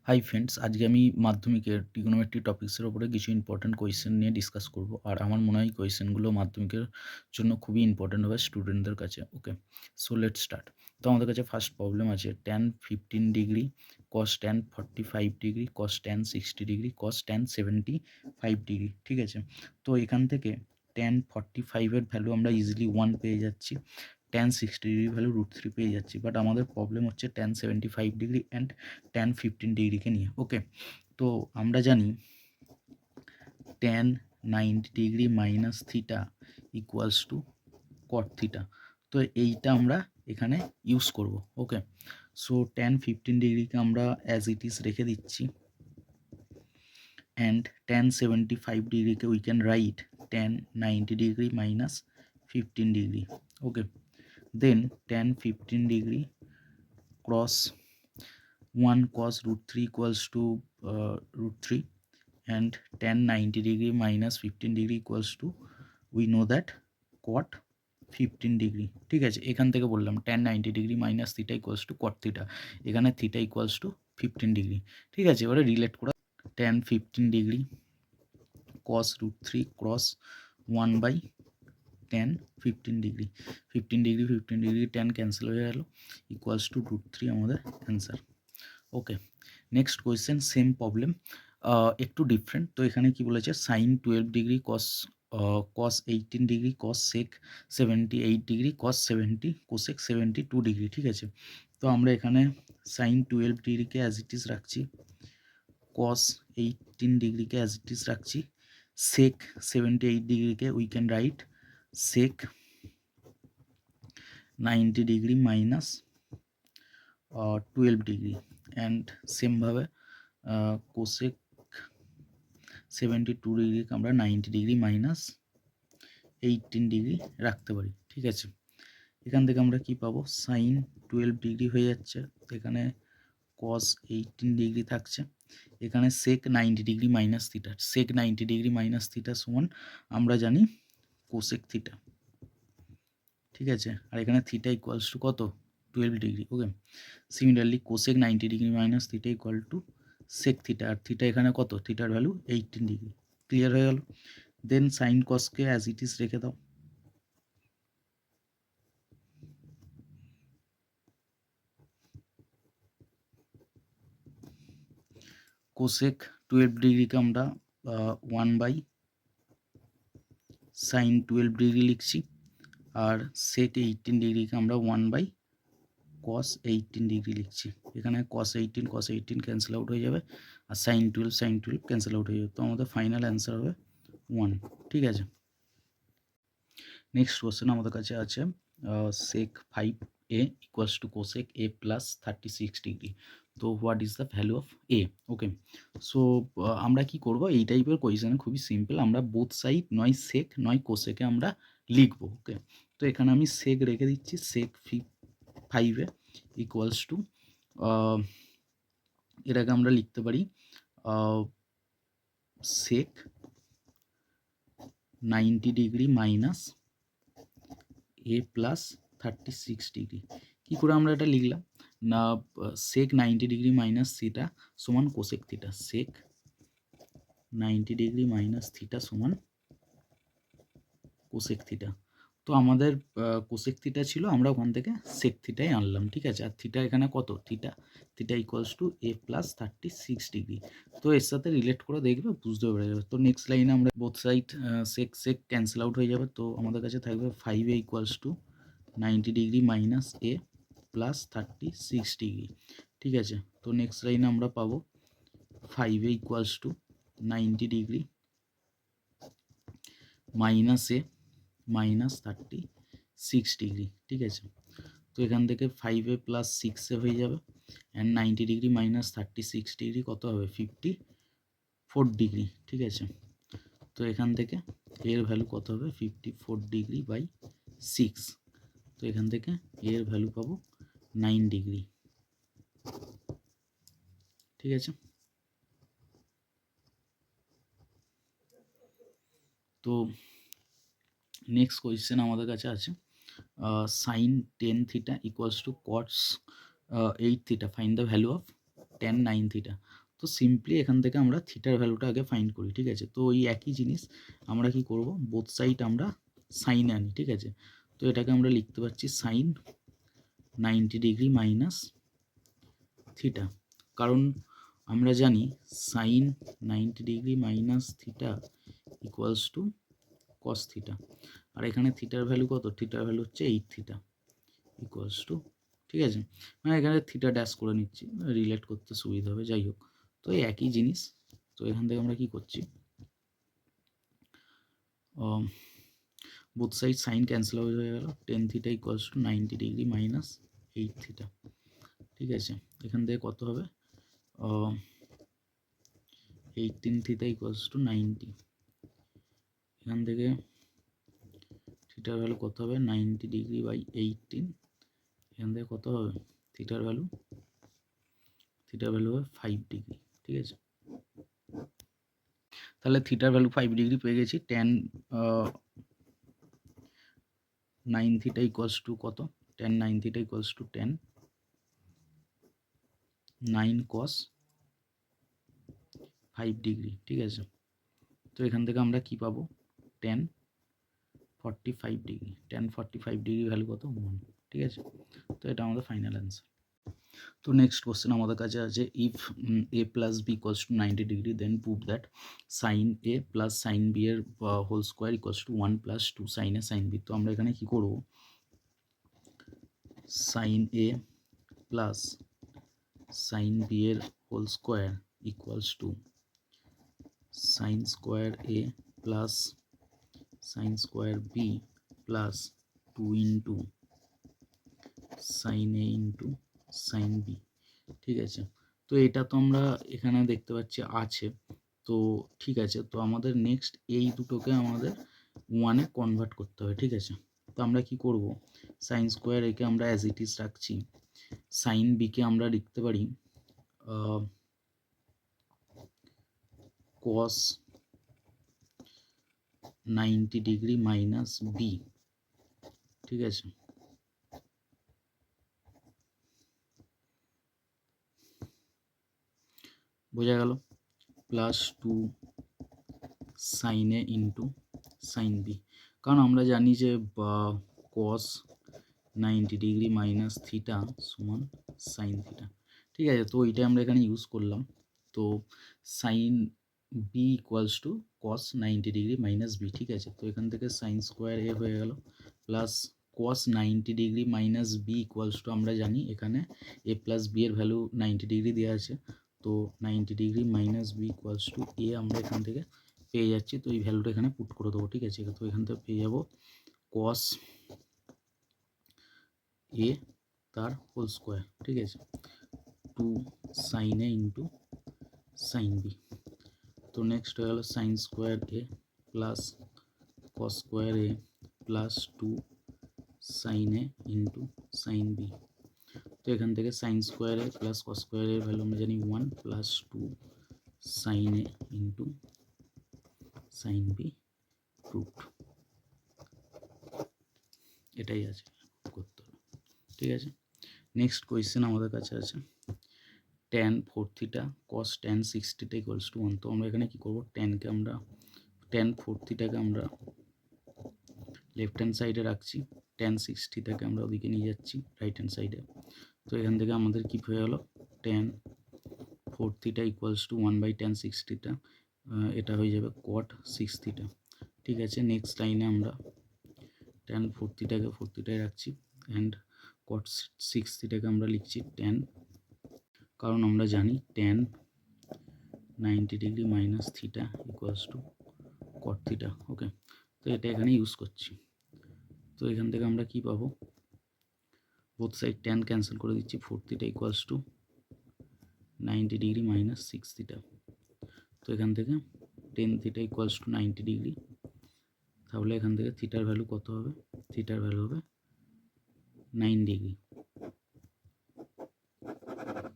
Hi friends, আজকে আমি মাধ্যমিকের ট্রিগোনোমেট্রি টপিক্সের উপরে কিছু ইম্পর্টেন্ট কোয়েশ্চেন নিয়ে ডিসকাস করব। আর আমার মনে হয় কোয়েশ্চেনগুলো মাধ্যমিকের জন্য খুবই ইম্পর্টেন্ট হবে স্টুডেন্টদের কাছে। ওকে, সো লেটস স্টার্ট। তো আমাদের কাছে ফার্স্ট প্রবলেম আছে tan 15 degree cos tan 45 degree cos tan 60 degree cos tan 75 degree. ঠিক আছে, তো এখান থেকে tan 45 এর ভ্যালু আমরা ইজিলি 1 পেয়ে যাচ্ছি, tan 60 ডিগ্রি ভ্যালু √3 পেয়ে যাচ্ছি। বাট আমাদের প্রবলেম হচ্ছে tan 75 ডিগ্রি অ্যান্ড tan 15 ডিগ্রিকে নিয়ে। ওকে, তো আমরা জানি tan 90 degree minus theta equals to cot theta. তো এইটা আমরা এখানে ইউজ করব। ওকে, সো tan 15 ডিগ্রিকে আমরা অ্যাজ ইট ইজ রেখে দিচ্ছি, অ্যান্ড tan 75 ডিগ্রিকে we can write tan 90 degree minus 15 degree. Okay, then tan 15 degree cross 1 cos √3 equals to √3, and tan 90 degree minus 15 degree equals to, we know that, cot 15 degree. ঠিক আছে, এখান থেকে বললাম tan 90 degree minus theta equals to cot theta, এখানে theta equals to 15 degree. ঠিক আছে, এবারে relate করা tan 15 degree cos √3 cross 1 by tan 15 degree. 15 degree 15 degree tan cancel হয়ে গেল, ইকুয়ালস টু √3 আমাদের answer. Okay, next question, same problem, একটু different. তো এখানে কি বলেছে, sine 12 degree cos 18 degree cos sec 78 degree cos 70 cosec 72 degree. ঠিক আছে, তো আমরা এখানে সাইন 12 ডিগ্রিকে অ্যাজ ইট ইজ রাখছি, cos 18 ডিগ্রিকে অ্যাজ ইট ইজ রাখছি, sec 78 ডিগ্রিকে we can write sec 90 degree minus 12 degree, and সেমভাবে cosec 72 ডিগ্রিকে আমরা 90 ডিগ্রি মাইনাস 18 ডিগ্রি রাখতে পারি। ঠিক আছে, এখান থেকে আমরা কি পাবো, সাইন 12 ডিগ্রি হয়ে যাচ্ছে, এখানে cos 18 ডিগ্রি থাকছে, এখানে sec 90 degree minus theta, sec 90 degree minus theta সমান আমরা জানি cosec থিটা। ঠিক আছে, আর এখানে থিটা ইকুয়ালস টু কত, 12 degree. Okay, similarly cosec 90 degree minus theta equal to sec theta, আর থিটা এখানে কত, থিটার ভ্যালু 18 ডিগ্রি। ক্লিয়ার হয়ে গেল। দেন সাইন কসকে অ্যাজ ইট ইজ রেখে দাও, কোসেক 12 ডিগ্রিকে আমরা 1 বাই সাইন 12 ডিগ্রি লিখছি, আর সেক 18 ডিগ্রিকে আমরা 1 বাই কস 18 ডিগ্রি লিখছি। এখানে কস 18 ক্যান্সেল আউট হয়ে যাবে, আর সাইন 12 ক্যান্সেল আউট হয়ে যাবে। তো আমাদের ফাইনাল অ্যান্সার হবে 1। ঠিক আছে, নেক্সট কোশ্চেন আমাদের কাছে আছে sec 5a equals to cosec a plus 36 degree. তো what is the value of a? Okay, so আমরা কি করব, এই টাইপের কোয়েশ্চেন খুবই সিম্পল, আমরা বোথ সাইড নয় সেক নয় কোসেকে আমরা লিখবো। ওকে, তো এখানে আমি সেক রেখে দিচ্ছি, sec 5a ইকুয়ালস টু, এটাকে আমরা লিখতে পারি sec 90 degree minus a plus 36 degree. কী করে আমরা এটা লিখলাম না, sec 90 ডিগ্রি মাইনাস থিটা সমান cosec theta, sec 90 degree minus theta সমান কোসেক থিটা। তো আমাদের কোসেক থিটা ছিল, আমরা ওখান থেকে সেক থিটাই আনলাম। ঠিক আছে, আর থিটা এখানে কত, theta equals two a plus 36 degree. তো এর সাথে রিলেট করে দেখবে, বুঝতে পেরে যাবে। তো নেক্সট লাইনে আমরা বোথ সাইড সেক ক্যান্সেল আউট হয়ে যাবে, তো আমাদের কাছে থাকবে 5a equals to 90 degree minus a plus 36 degree. ঠিক আছে, তো নেক্সট লাইনে আমরা পাবো 5a equals to 90 degree minus a minus 36 degree. ঠিক আছে, তো এখান থেকে 5a প্লাস 6a হয়ে যাবে, অ্যান্ড 90 ডিগ্রি মাইনাস 36 ডিগ্রি কত হবে, 54 ডিগ্রি। ঠিক আছে, তো এখান থেকে এর ভ্যালু কত হবে, 54 ডিগ্রি বাই 6। তো এখান থেকে এর ভ্যালু পাবো 9 ডিগ্রি। ঠিক আছে, তো নেক্সট কোয়েশ্চেন আমাদের কাছে আছে sine 10 theta equals to cos 8 theta, find the value of tan 9 theta. তো সিম্পলি এখান থেকে আমরা থিটার ভ্যালুটা আগে ফাইন্ড করি, ঠিক আছে। তো ওই একই জিনিস আমরা কি করব, বোথ সাইড আমরা সাইনে আনি, ঠিক আছে। তো এটাকে আমরা লিখতে পারছি সাইন 90 ডিগ্রি মাইনাস থিটা, কারণ আমরা জানি sine 90 degree minus theta equals to cos theta, আর এখানে থিটার ভ্যালু কত, থিটার ভ্যালু হচ্ছে 8 থিটা ইকুয়ালস টু, ঠিক আছে। মানে এখানে থিটা ড্যাশ করে নিচ্ছি, রিলেট করতে সুবিধা হবে, যাই হোক। তো এই একই জিনিস, তো এখান থেকে আমরা কি করছি, বোথ সাইড সাইন ক্যান্সেল হয়ে গেল, 10 theta equals to 90 degree minus 8 theta, ঠিক আছে। এখান থেকে কত হবে, 18 থিটা ইকুয়ালস টু 90, এখান থেকে থিটার ভ্যালু কত হবে, 90 ডিগ্রি বাই 18, এখান থেকে কত হবে থিটার ভ্যালু হবে 5 ডিগ্রি, ঠিক আছে। তাহলে থিটার ভ্যালু 5 ডিগ্রি পেয়ে গেছি। tan 9 থিটা ইকুয়ালস টু কত, tan 9 theta equals two 10 9 cos 5 degree, ঠিক আছে। তো এখান থেকে আমরা কি পাবো, tan 45 degree, tan 45 degree value কত, 1, ঠিক আছে। তো এটা আমাদের ফাইনাল অ্যান্সার। তো নেক্সট কোশ্চেন আমাদের কাছে আছে, if a plus B equals to 90 degree then prove that sine A plus sine B এর whole square equals to 1 plus 2 sine A sine B. তো আমরা এখানে কি করব, sine A plus sine B এর whole square equals to sine square A plus sine square B plus 2 into sine A into sine B, ঠিক আছে। তো এটা তো আমরা এখানে দেখতে পাচ্ছি আছে, তো ঠিক আছে। তো আমাদের নেক্সট এই দুটোকে আমাদের 1-এ কনভার্ট করতে হবে, ঠিক আছে। তো আমরা কি করব, সাইন স্কোয়ার একে আমরা অ্যাজ ইট ইজ রাখছি, সাইন বিকে আমরা লিখতে পারি cos 90 ডিগ্রি মাইনাস বি, ঠিক আছে। বোঝা গেল, plus 2 sine A into sine B, কারণ আমরা জানি যে cos 90 ডিগ্রি মাইনাস থিটা সমান সাইন থিটা, ঠিক আছে। তো ওইটাই আমরা এখানে ইউজ করলাম। তো sine B equals to cos 90 degree minus B, ঠিক আছে। তো এখান থেকে সাইন স্কোয়ার এ হয়ে গেল plus cos 90 degree minus B equals to, আমরা জানি এখানে এ প্লাস বি এর ভ্যালু 90 ডিগ্রি দেওয়া আছে, তো 90 degree minus B equals to A আমরা এখান থেকে পেয়ে যাচ্ছি। তো এই ভ্যালুটা এখানে পুট করে দেবো, ঠিক আছে। তো এখান থেকে পেয়ে যাবো cos এ তার হোল স্কোয়ার, ঠিক আছে, 2 sine A into sine B. তো নেক্সট হয়ে গেল sign square A plus cos square A plus 2 sine A into sine B. তো এখান থেকে সাইন স্কোয়ার এ প্লাস কস স্কোয়ার এর ভ্যালু আমরা জানি 1 plus 2 sine A into sine B root, এটাই আছে করতে হবে, ঠিক আছে। নেক্সট কোয়েশ্চেন আমাদের কাছে আছে tan 4 theta cos tan 6 theta equals to 1। তো আমরা এখানে কি করব, ট্যানকে আমরা tan 4 থিটাকে আমরা লেফট হ্যান্ড সাইডে রাখছি, tan 6 থিটাকে আমরা ওদিকে নিয়ে যাচ্ছি রাইট হ্যান্ড সাইডে। তো এখান থেকে আমাদের কি হয়ে গেল, tan 4 theta equals to 1 by tan 6 theta, এটা হয়ে যাবে cot 6 থিটা, ঠিক আছে। নেক্সট লাইনে আমরা tan 4 থিটাকে 4 থিটায় রাখছি অ্যান্ড cot 6 থিটাকে আমরা লিখছি tan, কারণ আমরা জানি tan 90 degree minus theta equals to cot theta, okay. তো এটা এখানে ইউজ করছি। তো এখান থেকে আমরা কি পাবো, বোথ সাইড tan ক্যান্সেল করে দিচ্ছি, 4 theta equals to 90 degree minus 6 theta. তো এখান থেকে tan theta equals to 90 degree, তাহলে এখান থেকে থিটার ভ্যালু কত হবে, থিটার ভ্যালু হবে 9 ডিগ্রি,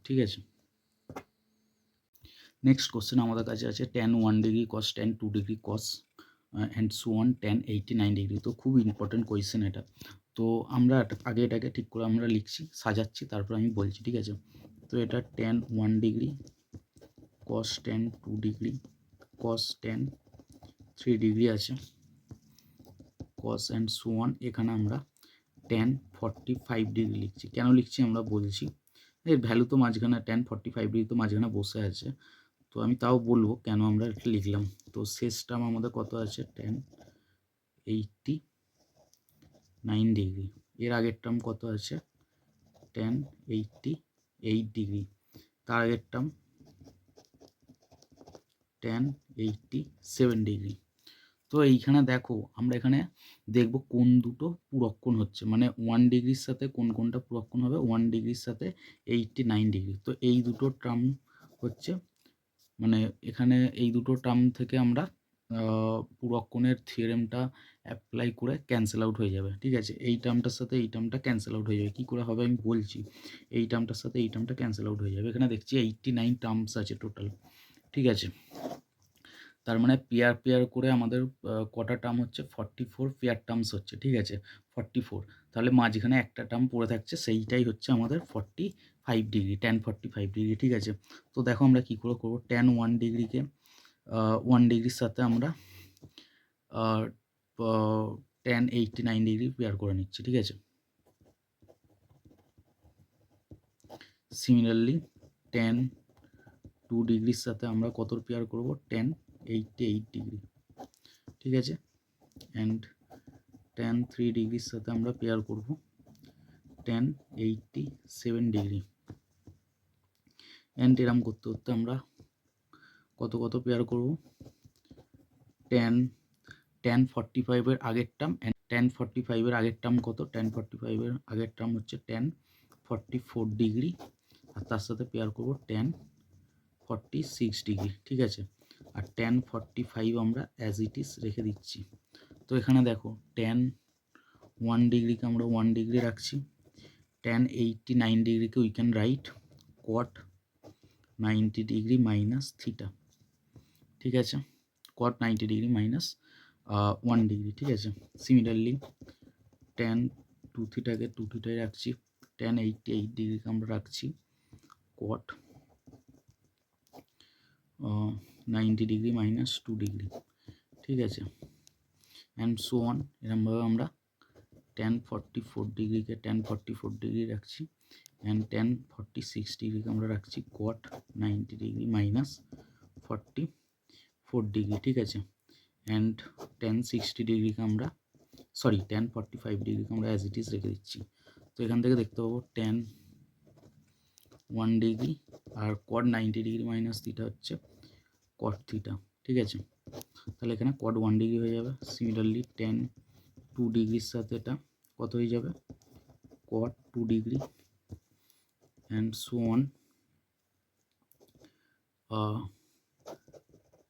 ঠিক আছে। নেক্সট কোশ্চেন আমাদের কাছে আছে tan 1 degree cos tan 2 degree cos and so on tan 89 degree. তো খুব ইম্পর্টেন্ট কোয়েশ্চেন এটা। তো আমরা আগে এটাকে ঠিক করে আমরা লিখছি, সাজাচ্ছি, তারপর আমি বলছি, ঠিক আছে। তো এটা tan 1 degree, cos tan 2 degree, cos tan 3 degree আছে, cos and so on। এখানে আমরা tan 45 ডিগ্রি লিখছি। কেন লিখছি আমরা বলছি, এর ভ্যালু তো মাঝখানে tan 45 ডিগ্রি তো মাঝখানে বসে আছে, তো আমি তাও বলবো কেন আমরা এটা লিখলাম। তো শেষ টার্ম আমাদের কত আছে, tan 89 ডিগ্রি। এর আগের টার্ম কত আছে, tan 88 ডিগ্রি। তার আগের টার্ম tan 87 ডিগ্রি। তো এইখানে দেখো আমরা এখানে দেখব কোন দুটো পুরক্ষণ হচ্ছে, মানে 1 ডিগ্রির সাথে কোন কোনটা পুরক্ষণ হবে, 1 ডিগ্রির সাথে 89 ডিগ্রি। তো এই দুটো টার্ম হচ্ছে, মানে এখানে এই দুটো টার্ম থেকে আমরা পুরক্ষণের থিওরেমটা অ্যাপ্লাই করে ক্যান্সেল আউট হয়ে যাবে। ঠিক আছে, এই টার্মটার সাথে এই টার্মটা ক্যান্সেল আউট হয়ে যাবে। কী করে হবে আমি বলছি, এই টার্মটার সাথে এই টার্মটা ক্যান্সেল আউট হয়ে যাবে। এখানে দেখছি 89 টার্মস আছে টোটাল। ঠিক আছে, তার মানে পেয়ার পেয়ার করে আমাদের কটা টার্ম হচ্ছে, 44 পেয়ার টার্মস হচ্ছে। ঠিক আছে, 44। তাহলে মাঝখানে একটা টার্ম পড়ে থাকছে, সেইটাই হচ্ছে আমাদের 45 ডিগ্রি, tan 45 ডিগ্রি। ঠিক আছে, তো দেখো আমরা কী করে করবো, tan 1 ডিগ্রিকে 1 ডিগ্রির সাথে আমরা tan 89 ডিগ্রি পেয়ার করে নিচ্ছি। ঠিক আছে, সিমিলারলি tan 2 ডিগ্রির সাথে আমরা কত পেয়ার করব, tan 88 ডিগ্রি। ঠিক আছে, অ্যান্ড tan 3 ডিগ্রির সাথে আমরা পেয়ার করব tan 87 ডিগ্রি। অ্যান্ড এরম করতে করতে আমরা কত কত পেয়ার করব, tan 45 এর আগের টার্ম, tan 45 এর আগের টার্ম কত, tan 45 এর আগের টার্ম হচ্ছে tan 44 ডিগ্রি, আর তার সাথে পেয়ার করব tan 46 ডিগ্রি। ঠিক আছে, আর tan 45 আমরা অ্যাজ ইট ইজ রেখে দিচ্ছি। তো এখানে দেখো tan 1 ডিগ্রিকে আমরা 1 ডিগ্রি রাখছি, tan 89 ডিগ্রিকে we can write cot 90 degree minus theta. ঠিক আছে, cot 90 ডিগ্রি মাইনাস 1 ডিগ্রি। ঠিক আছে, সিমিলারলি tan 2 থিটাকে 2 থিটায় রাখছি, tan 88 ডিগ্রিকে আমরা রাখছি cot 90 ডিগ্রি মাইনাস 2 ডিগ্রি। ঠিক আছে, অ্যান্ড সো অন। এরকমভাবে আমরা tan 44 ডিগ্রিকে tan 44 ডিগ্রি রাখছি, অ্যান্ড tan 46 ডিগ্রিকে আমরা রাখছি cot 90 ডিগ্রি মাইনাস 44 ডিগ্রি। ঠিক আছে, অ্যান্ড tan 60 ডিগ্রিকে আমরা tan 45 ডিগ্রিকে আমরা অ্যাজ ইট ইজ রেখে দিচ্ছি। তো এখান থেকে দেখতে পাবো tan 1 ডিগ্রি আর cot 90 ডিগ্রি মাইনাস থিটা হচ্ছে cot থিটা। ঠিক আছে, তাহলে এখানে cot 1 ডিগ্রি হয়ে যাবে। সিমিলারলি tan 2 ডিগ্রির সাথে এটা কত হয়ে যাবে, cot 2 degree, and so on.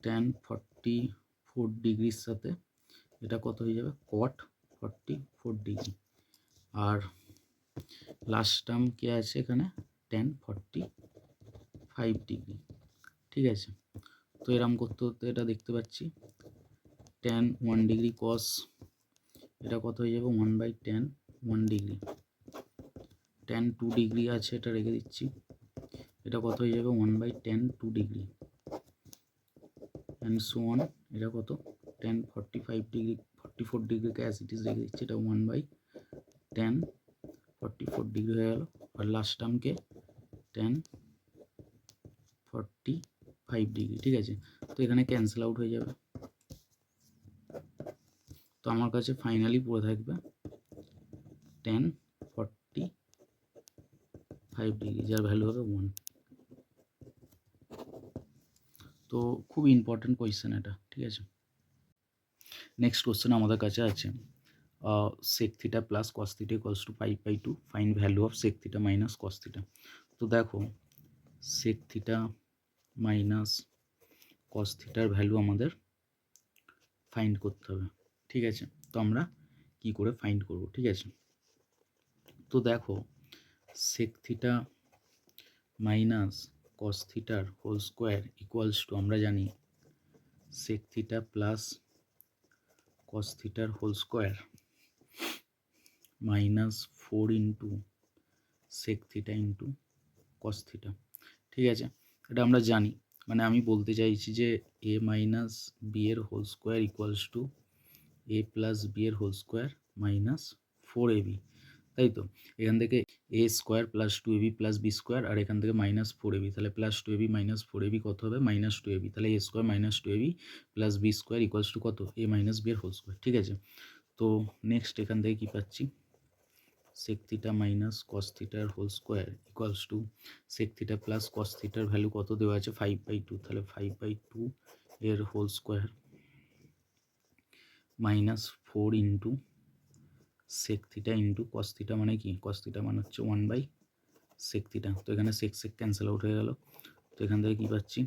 tan 44 ডিগ্রির সাথে এটা কত হয়ে যাবে, cot 44 ডিগ্রি। আর লাস্ট টার্ম কে আছে এখানে, tan 45 ডিগ্রি। ঠিক আছে, তো এরম করতে করতে এটা দেখতে পাচ্ছি tan 1 ডিগ্রি cos, এটা কত হয়ে যাবে 1/tan 1 ডিগ্রি। tan 2 ডিগ্রি আছে, এটা রেখে দিচ্ছি, এটা কত হয়ে যাবে 1/tan 2 degree, and so on. এটা কত, tan 45 ডিগ্রি 44 ডিগ্রিকে অ্যাজ ইট ইজ রেখে দিচ্ছি, এটা 1/tan 44 ডিগ্রি হয়ে গেল। আর লাস্ট টার্মকে tan 45 ডিগ্রি। ঠিক আছে, তো এখানে ক্যান্সেল আউট হয়ে যাবে। তো আমার কাছে ফাইনালি পড়ে থাকবে tan 45 ডিগ্রি, যার ভ্যালু হবে 1। তো খুব ইম্পর্টেন্ট কোয়েশ্চেন এটা। ঠিক আছে, নেক্সট কোয়েশ্চেন আমাদের কাছে আছে sec theta plus cos theta equals two 5/2, find value of sec theta minus cos theta. তো দেখো sec থিটা মাইনাস cos থিটার ভ্যালু আমাদের ফাইন্ড করতে হবে। ঠিক আছে, তো আমরা কি করে ফাইন্ড করব। ঠিক আছে, তো দেখো sec থিটা মাইনাস cos থিটার হোল স্কোয়ার ইকুয়ালস টু, আমরা জানি sec থিটা প্লাস cos থিটার whole square minus 4 into sec theta into cos theta. ঠিক আছে, এটা আমরা জানি, মানে আমি বলতে চাইছি যে এ মাইনাস বি এর whole square equals to A plus B এর হোল স্কোয়ার মাইনাস 4ab, তাই তো? এখান থেকে A square plus 2ab plus B square, আর এখান থেকে মাইনাস 4ab, তাহলে প্লাস 2ab মাইনাস 4ab কত হবে? মাইনাস 2ab, তাহলে A square minus 2ab plus B square equals to কত? এ মাইনাস বি এর হোল স্কোয়ার। ঠিক আছে, তো নেক্সট এখান থেকে কী পাচ্ছি? সেক থিটা মাইনাস কস থিটার whole square equals to sec theta plus cos থিটার ভ্যালু কত দেওয়া আছে? 5/2, তাহলে 5/2 এর whole square minus 4 into sec theta into cos theta, মানে কি? কস থিটা মানে হচ্ছে 1/sec থিটা। তো এখানে সেক সেক ক্যান্সেল আউট হয়ে গেল। তো এখান থেকে কী পাচ্ছি?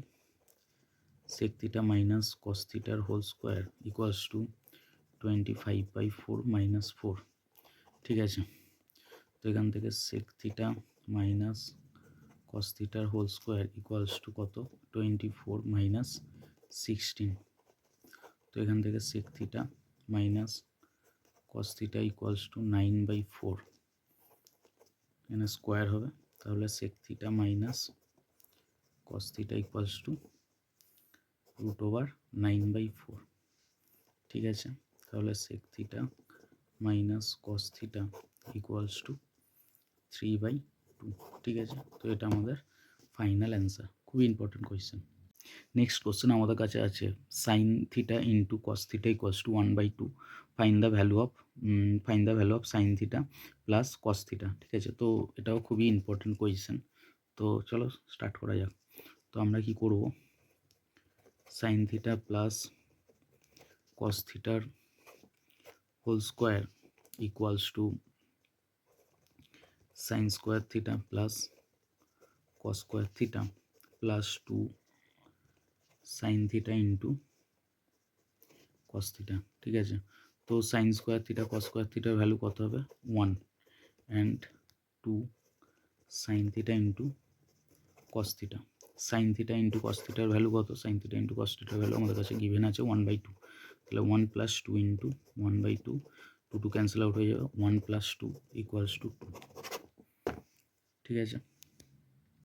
সেক থিটা মাইনাস কস থিটার whole square equals to 25/4 minus 4। ঠিক আছে, তো এখান থেকে সেক থিটা মাইনাস কস থিটার হোল স্কোয়ার ইকুয়ালস টু কত? 24 মাইনাস 16। তো এখান থেকে sec theta minus cos theta equals to 9/4, এখানে স্কোয়ার হবে, তাহলে sec theta minus cos theta equals to √9/4। ঠিক আছে, তাহলে sec theta minus cos theta equals to 3/2। ঠিক আছে, তো এটা আমাদের ফাইনাল অ্যান্সার। খুবই ইম্পর্টেন্ট কোয়েশ্চেন। নেক্সট কোশ্চেন আমাদের কাছে আছে sine theta into cos theta equals to 1/2, find the value of sine theta plus cos theta. ঠিক আছে, তো এটাও খুবই ইম্পর্টেন্ট কোয়েশ্চেন। তো চলো স্টার্ট করা যাক। তো আমরা কি করব? সাইন থিটা প্লাস কস থিটার whole square equals to sine square theta plus cos square theta plus 2 sine theta into cos theta. ঠিক আছে, তো sine square theta cos square থিটার ভ্যালু কত হবে? 1 and 2 sine theta into cos theta. Sine theta into cos থিটার value কত? Sign theta into cos থিটার value আমাদের কাছে গিভেন আছে 1/2, তাহলে 1 প্লাস 2 ইন্টু 1/2, 2 ক্যান্সেল আউট হয়ে যাবে, 1 প্লাস 2 ইকুয়ালস টু 2। ঠিক আছে,